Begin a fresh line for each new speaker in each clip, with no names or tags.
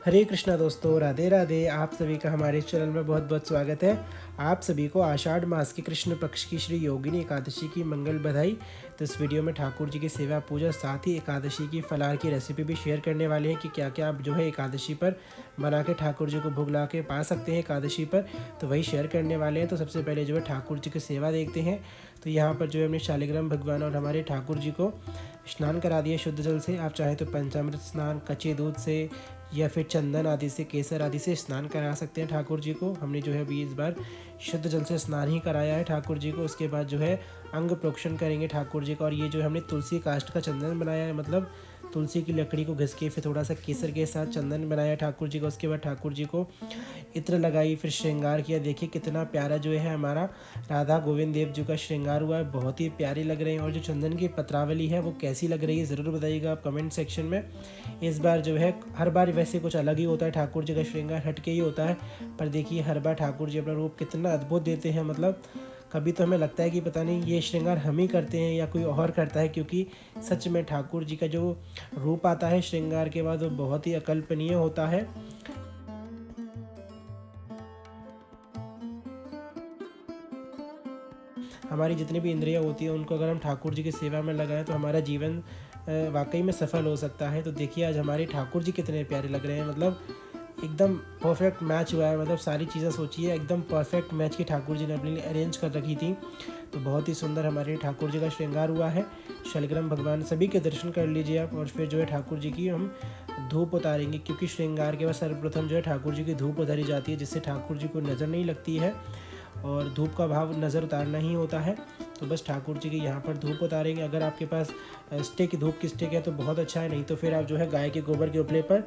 हरे कृष्णा दोस्तों, राधे राधे। आप सभी का हमारे चैनल में बहुत बहुत स्वागत है। आप सभी को आषाढ़ मास के कृष्ण पक्ष की श्री योगिनी एकादशी की मंगल बधाई। तो इस वीडियो में ठाकुर जी की सेवा पूजा, साथ ही एकादशी की फलाहार की रेसिपी भी शेयर करने वाले हैं कि क्या क्या आप जो है एकादशी पर बना के ठाकुर जी को भोग ला के पा सकते हैं एकादशी पर, तो वही शेयर करने वाले हैं। तो सबसे पहले जो है ठाकुर जी की सेवा देखते हैं। तो यहाँ पर जो है हमने शालिग्राम भगवान और हमारे ठाकुर जी को स्नान करा दिया शुद्ध जल से। आप चाहें तो पंचामृत स्नान, कच्चे दूध से या फिर चंदन आदि से, केसर आदि से स्नान करा सकते हैं ठाकुर जी को। हमने जो है अभी इस बार शुद्ध जल से स्नान ही कराया है ठाकुर जी को। उसके बाद जो है अंग प्रोक्षण करेंगे ठाकुर जी का। और ये जो हमने तुलसी काष्ठ का चंदन बनाया है, मतलब तुलसी की लकड़ी को घिस के फिर थोड़ा सा केसर के साथ चंदन बनाया ठाकुर जी का। उसके बाद ठाकुर जी को इत्र लगाई, फिर श्रृंगार किया। देखिए कितना प्यारा जो है हमारा राधा गोविंद देव जी का श्रृंगार हुआ है, बहुत ही प्यारे लग रहे हैं। और जो चंदन की पत्रावली है वो कैसी लग रही है ज़रूर बताइएगा आप कमेंट सेक्शन में। इस बार जो है हर बार वैसे कुछ अलग ही होता है, ठाकुर जी का श्रृंगार हटके ही होता है, पर देखिए हर बार ठाकुर जी अपना रूप कितना अद्भुत देते हैं। मतलब कभी तो हमें लगता है कि पता नहीं ये श्रृंगार हम ही करते हैं या कोई और करता है, क्योंकि सच में ठाकुर जी का जो रूप आता है श्रृंगार के बाद वो बहुत ही अकल्पनीय होता है। हमारी जितनी भी इंद्रियां होती हैं उनको अगर हम ठाकुर जी की सेवा में लगाएं तो हमारा जीवन वाकई में सफल हो सकता है। तो देखिए आज हमारे ठाकुर जी कितने प्यारे लग रहे हैं, मतलब एकदम परफेक्ट मैच हुआ है। मतलब सारी चीज़ें सोचिए, एकदम परफेक्ट मैच की ठाकुर जी ने अपने लिए अरेंज कर रखी थी। तो बहुत ही सुंदर हमारे ठाकुर जी का श्रृंगार हुआ है। शालिग्राम भगवान सभी के दर्शन कर लीजिए आप। और फिर जो है ठाकुर जी की हम धूप उतारेंगे, क्योंकि श्रृंगार के बाद सर्वप्रथम जो है ठाकुर जी की धूप उतारी जाती है, जिससे ठाकुर जी को नज़र नहीं लगती है और धूप का भाव नज़र उतारना ही होता है। तो बस ठाकुर जी की यहाँ पर धूप उतारेंगे। अगर आपके पास स्टिक, धूप की स्टिक है तो बहुत अच्छा है, नहीं तो फिर आप जो है गाय के गोबर के उपले पर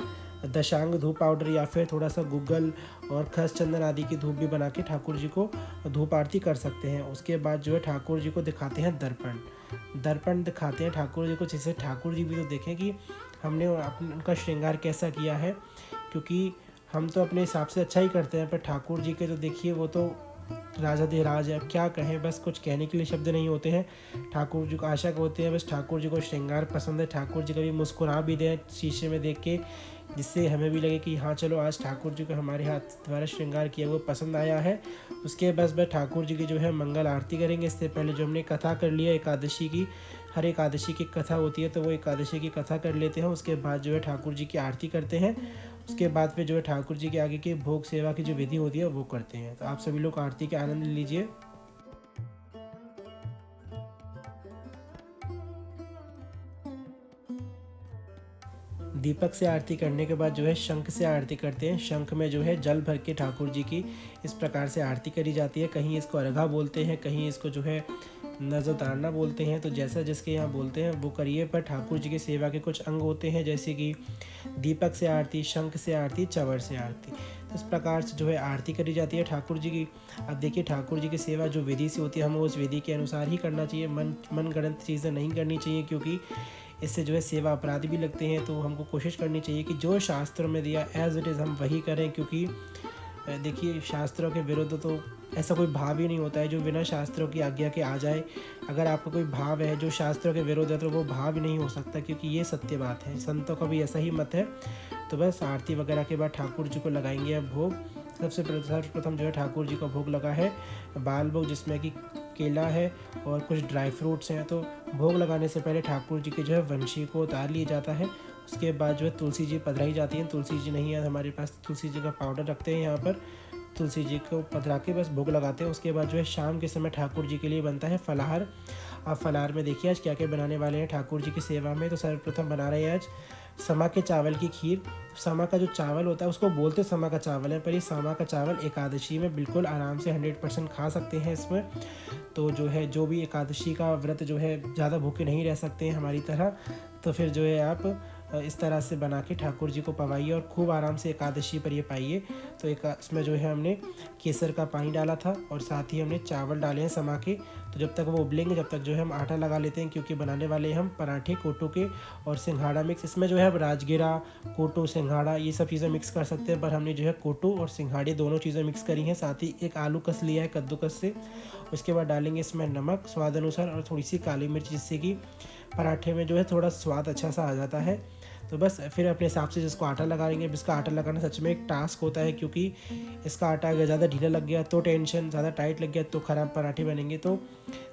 दशांग धूप पाउडर या फिर थोड़ा सा गुग्गल और खस चंदन आदि की धूप भी बना के ठाकुर जी को धूप आरती कर सकते हैं। उसके बाद जो है ठाकुर जी को दिखाते हैं दर्पण। दर्पण दिखाते हैं ठाकुर जी को, जिससे ठाकुर जी भी तो देखें कि हमने उनका श्रृंगार कैसा किया है। क्योंकि हम तो अपने हिसाब से अच्छा ही करते हैं, पर ठाकुर जी के तो देखिए वो तो राजाधिराज है। क्या कहें, बस कुछ कहने के लिए शब्द नहीं होते हैं। ठाकुर जी को आशा होते हैं बस ठाकुर जी को श्रृंगार पसंद है, ठाकुर जी कभी मुस्कुरा भी दें शीशे में देख के, जिससे हमें भी लगे कि हाँ चलो आज ठाकुर जी को हमारे हाथ द्वारा श्रृंगार किया वो पसंद आया है। उसके बस ठाकुर जी की जो है मंगल आरती करेंगे। इससे पहले जो हमने कथा कर लिया एकादशी की, हर एकादशी की कथा होती है तो वो एकादशी की कथा कर लेते हैं। उसके बाद जो है ठाकुर जी की आरती करते हैं। उसके बाद फिर जो है ठाकुर जी के आगे की भोग सेवा की जो विधि होती है वो करते हैं। तो आप सभी लोग आरती के आनंद लीजिए। दीपक से आरती करने के बाद जो है शंख से आरती करते हैं। शंख में जो है जल भर के ठाकुर जी की इस प्रकार से आरती करी जाती है। कहीं इसको अर्घा बोलते हैं, कहीं इसको जो है नज़र उतारना बोलते हैं। तो जैसा जिसके यहाँ बोलते हैं वो करिए। पर ठाकुर जी की सेवा के कुछ अंग होते हैं, जैसे कि दीपक से आरती, शंख से आरती, चंवर से आरती। तो इस प्रकार से जो है आरती करी जाती है ठाकुर जी की। अब देखिए ठाकुर जी की सेवा जो विधि से होती है हमें उस विधि के अनुसार ही करना चाहिए। मन गढ़ंत चीज़ें नहीं करनी चाहिए, क्योंकि इससे जो है सेवा अपराध भी लगते हैं। तो हमको कोशिश करनी चाहिए कि जो शास्त्रों में दिया एज इट इज़ हम वही करें, क्योंकि देखिए शास्त्रों के विरुद्ध तो ऐसा कोई भाव ही नहीं होता है जो बिना शास्त्रों की आज्ञा के आ जाए। अगर आपका कोई भाव है जो शास्त्रों के विरुद्ध है तो वो भाव ही नहीं हो सकता, क्योंकि ये सत्य बात है। संतों का भी ऐसा ही मत है। तो बस आरती वगैरह के बाद ठाकुर जी को लगाएंगे अब भोग। सर्वप्रथम जो है ठाकुर जी का भोग लगा है बाल भोग, जिसमें कि केला है और कुछ ड्राई फ्रूट्स हैं। तो भोग लगाने से पहले ठाकुर जी की जो है वंशी को उतार लिया जाता है। उसके बाद जो है तुलसी जी पधराई जाती हैं। तुलसी जी नहीं है हमारे पास, तुलसी जी का पाउडर रखते हैं यहाँ पर। तुलसी जी को पधरा के बस भोग लगाते हैं। उसके बाद जो है शाम के समय ठाकुर जी के लिए बनता है फलाहार। आप फलाहार में देखिए आज क्या क्या बनाने वाले हैं ठाकुर जी की सेवा में। तो सर्वप्रथम बना रहे हैं आज समा के चावल की खीर। समा का जो चावल होता है उसको बोलते समा का चावल है, पर ये समा का चावल एकादशी में बिल्कुल आराम से 100% खा सकते हैं इसमें। तो जो है जो भी एकादशी का व्रत जो है ज़्यादा भूखे नहीं रह सकते हैं हमारी तरह, तो फिर जो है आप इस तरह से बना के ठाकुर जी को पवाइए और खूब आराम से एकादशी पर ये पाइए। तो इसमें जो है हमने केसर का पानी डाला था और साथ ही हमने चावल डाले हैं समा के। तो जब तक वो उबलेंगे जब तक जो है हम आटा लगा लेते हैं, क्योंकि बनाने वाले हम पराठे कोटो के और सिंघाड़ा मिक्स। इसमें जो है अब राजगिरा, कोटो, सिंघाड़ा ये सब चीज़ें मिक्स कर सकते हैं, पर हमने जो है कोटो और सिंघाड़े दोनों चीज़ें मिक्स करी हैं। साथ ही एक आलू कस लिया है कद्दूकस से। उसके बाद डालेंगे इसमें नमक स्वाद अनुसार और थोड़ी सी काली मिर्च, जिससे कि पराठे में जो है थोड़ा स्वाद अच्छा सा आ जाता है। तो बस फिर अपने हिसाब से जिसको आटा लगाएंगे। अब इसका आटा लगाना सच में एक टास्क होता है, क्योंकि इसका आटा अगर ज़्यादा ढीला लग गया तो टेंशन, ज़्यादा टाइट लग गया तो ख़राब पराठे बनेंगे। तो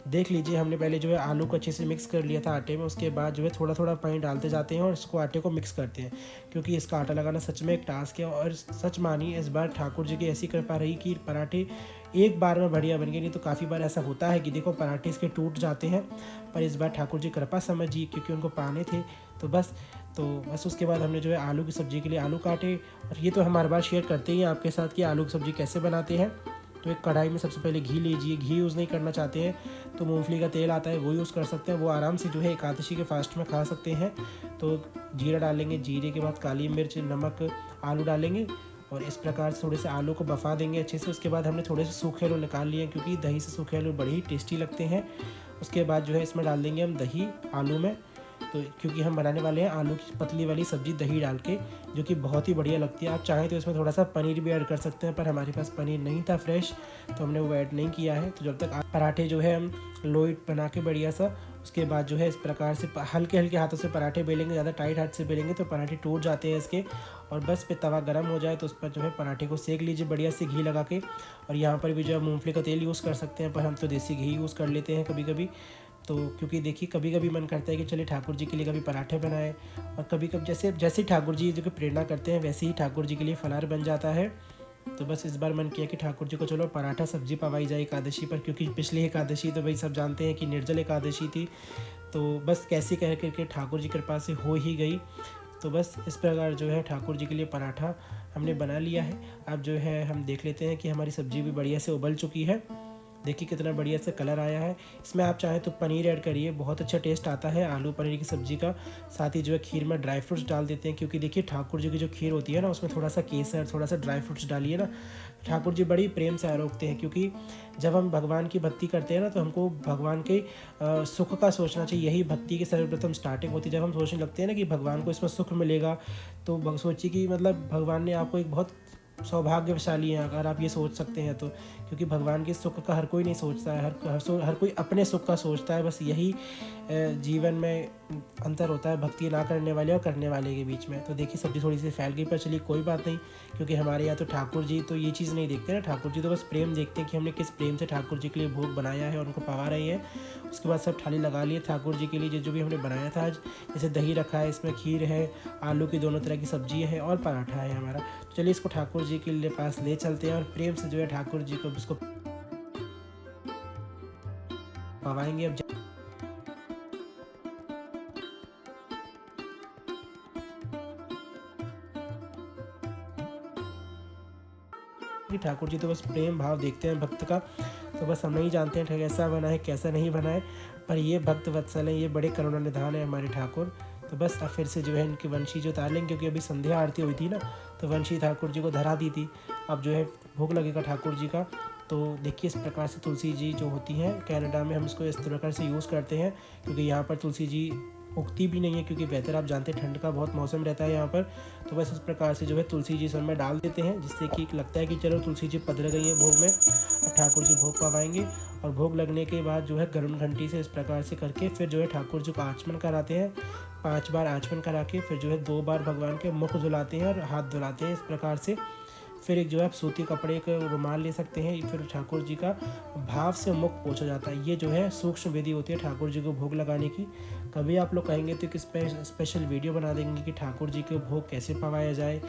देख लीजिए, हमने पहले जो है आलू को अच्छे से मिक्स कर लिया था आटे में, उसके बाद जो है थोड़ा थोड़ा पानी डालते जाते हैं और इसको आटे को मिक्स करते हैं, क्योंकि इसका आटा लगाना सच में एक टास्क है। और सच मानिए, इस बार ठाकुर जी की ऐसी कृपा रही कि पराठे एक बार में बढ़िया बन गए। नहीं तो काफ़ी बार ऐसा होता है कि देखो पराठे इसके टूट जाते हैं, पर इस बार ठाकुर जी कृपा समझिए, क्योंकि उनको पाने थे। तो बस उसके बाद हमने जो है आलू की सब्ज़ी के लिए आलू काटे। और ये तो हम हर बार शेयर करते ही हैं आपके साथ कि आलू की सब्ज़ी कैसे बनाते हैं। तो एक कढ़ाई में सबसे पहले घी लीजिए। घी यूज़ नहीं करना चाहते हैं तो मूंगफली का तेल आता है वो यूज़ कर सकते हैं, वो आराम से जो है एकादशी के फास्ट में खा सकते हैं। तो जीरा डालेंगे, जीरे के बाद काली मिर्च, नमक, आलू डालेंगे और इस प्रकार से थोड़े से आलू को बफा देंगे अच्छे से। उसके बाद हमने थोड़े से सूखे आलू निकाल लिए, क्योंकि दही से सूखे आलू बड़े ही टेस्टी लगते हैं। उसके बाद जो है इसमें डाल देंगे हम दही आलू में, तो क्योंकि हम बनाने वाले हैं आलू की पतली वाली सब्ज़ी दही डाल के, जो कि बहुत ही बढ़िया लगती है। आप चाहें तो इसमें थोड़ा सा पनीर भी ऐड कर सकते हैं, पर हमारे पास पनीर नहीं था फ्रेश, तो हमने वो ऐड नहीं किया है। तो जब तक पराठे जो है हम लोई बना के बढ़िया सा, उसके बाद जो है इस प्रकार से हल्के हल्के हाथों से पराठे बेलेंगे। ज़्यादा टाइट हाथ से बेलेंगे तो पराठे टूट जाते हैं इसके। और बस फिर तवा गर्म हो जाए तो उस पर जो है पराठे को सेक लीजिए बढ़िया से घी लगा के। और यहाँ पर भी जो है मूँगफली का तेल यूज़ कर सकते हैं, पर हम तो देसी घी यूज़ कर लेते हैं कभी कभी। तो क्योंकि देखिए कभी कभी मन करता है कि चलिए ठाकुर जी के लिए कभी पराठे बनाए, और कभी कभी जैसे जैसे ठाकुर जी जो कि प्रेरणा करते हैं वैसे ही ठाकुर जी के लिए फलाहार बन जाता है। तो बस इस बार मन किया कि ठाकुर जी को चलो पराठा सब्जी पवाई जाए एकादशी पर, क्योंकि पिछली एकादशी तो भाई सब जानते हैं कि निर्जल एकादशी थी। तो बस कैसे कह करके ठाकुर जी कृपा से हो ही गई। तो बस इस प्रकार जो है ठाकुर जी के लिए पराठा हमने बना लिया है। अब जो है हम देख लेते हैं कि हमारी सब्ज़ी भी बढ़िया से उबल चुकी है। देखिए कितना बढ़िया से कलर आया है। इसमें आप चाहें तो पनीर ऐड करिए, बहुत अच्छा टेस्ट आता है आलू पनीर की सब्ज़ी का। साथ ही जो है खीर में ड्राई फ्रूट्स डाल देते हैं, क्योंकि देखिए ठाकुर जी की जो खीर होती है ना, उसमें थोड़ा सा केसर, थोड़ा सा ड्राई फ्रूट्स डालिए ना, ठाकुर जी बड़ी प्रेम से आरोगते हैं। क्योंकि जब हम भगवान की भक्ति करते हैं ना, तो हमको भगवान के सुख का सोचना चाहिए। यही भक्ति की सर्वप्रथम स्टार्टिंग होती है। जब हम सोचने लगते हैं ना कि भगवान को इसमें सुख मिलेगा, तो सोचिए कि मतलब भगवान ने आपको एक बहुत सौभाग्यशाली हैं अगर आप ये सोच सकते हैं तो। क्योंकि भगवान के सुख का हर कोई नहीं सोचता है, हर कोई अपने सुख का सोचता है। बस यही जीवन में अंतर होता है भक्ति ना करने वाले और करने वाले के बीच में। तो देखिए सब्जी थोड़ी सी फैल गई, पर चलिए कोई बात नहीं, क्योंकि हमारे यहाँ तो ठाकुर जी तो ये चीज़ नहीं देखते ना। ठाकुर जी तो बस प्रेम देखते हैं कि हमने किस प्रेम से ठाकुर जी के लिए भोग बनाया है और उनको पवा रहे हैं। उसके बाद सब थाली लगा लिए ठाकुर जी के लिए जो भी हमने बनाया था आज। जैसे दही रखा है, इसमें खीर है, आलू की दोनों तरह की सब्जी है और पराठा है हमारा। तो चलिए इसको ठाकुर जी के लिए पास ले चलते हैं और प्रेम से जो है ठाकुर जी को इसको पवाएंगे। अब ठाकुर जी तो बस प्रेम भाव देखते हैं भक्त का। तो बस हम नहीं जानते हैं कैसा बना है कैसा नहीं बना है, पर ये भक्त वत्सल है, ये बड़े करुणा निधान है हमारे ठाकुर। तो बस अब फिर से जो है इनकी वंशी जो उतार लेंगे, क्योंकि अभी संध्या आरती हुई थी ना, तो वंशी ठाकुर जी को धरा दी थी। अब जो है भोग लगेगा ठाकुर जी का। तो देखिए इस प्रकार से तुलसी जी जो होती हैं, कनाडा में हम इसको इस प्रकार से यूज़ करते हैं, क्योंकि यहाँ पर तुलसी जी उगती भी नहीं है, क्योंकि वेदर आप जानते हैं ठंड का बहुत मौसम रहता है यहाँ पर। तो बस इस प्रकार से जो है तुलसी जी इसमें डाल देते हैं, जिससे कि लगता है कि चलो तुलसी जी पधर गई है भोग में। अब ठाकुर जी भोग पवाएंगे और भोग लगने के बाद जो है गरुड़ घंटी से इस प्रकार से करके फिर जो है ठाकुर जी को आचमन कराते हैं। 5 बार आचमन करा के फिर जो है 2 बार भगवान के मुख धुलाते हैं और हाथ धुलाते हैं इस प्रकार से। फिर एक जो है आप सूती कपड़े का रुमाल ले सकते हैं, फिर ठाकुर जी का भाव से मुख पोंछा जाता है। ये जो है सूक्ष्म विधि होती है ठाकुर जी को भोग लगाने की। कभी आप लोग कहेंगे तो एक स्पेशल वीडियो बना देंगे कि ठाकुर जी के भोग कैसे पवाया जाए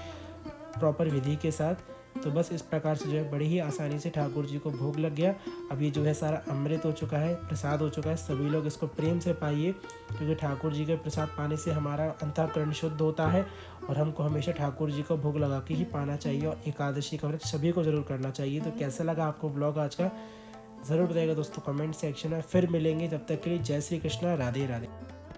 प्रॉपर विधि के साथ। तो बस इस प्रकार से जो है बड़ी ही आसानी से ठाकुर जी को भोग लग गया। अब ये जो है सारा अमृत हो चुका है, प्रसाद हो चुका है। सभी लोग इसको प्रेम से पाइए, क्योंकि ठाकुर जी के प्रसाद पाने से हमारा अंतःकरण शुद्ध होता है और हमको हमेशा ठाकुर जी को भोग लगा के ही पाना चाहिए। और एकादशी का व्रत सभी को ज़रूर करना चाहिए। तो कैसा लगा आपको ब्लॉग आज का, ज़रूर बताइएगा दोस्तों कमेंट सेक्शन में। फिर मिलेंगे, तब तक के लिए जय श्री कृष्णा, राधे राधे।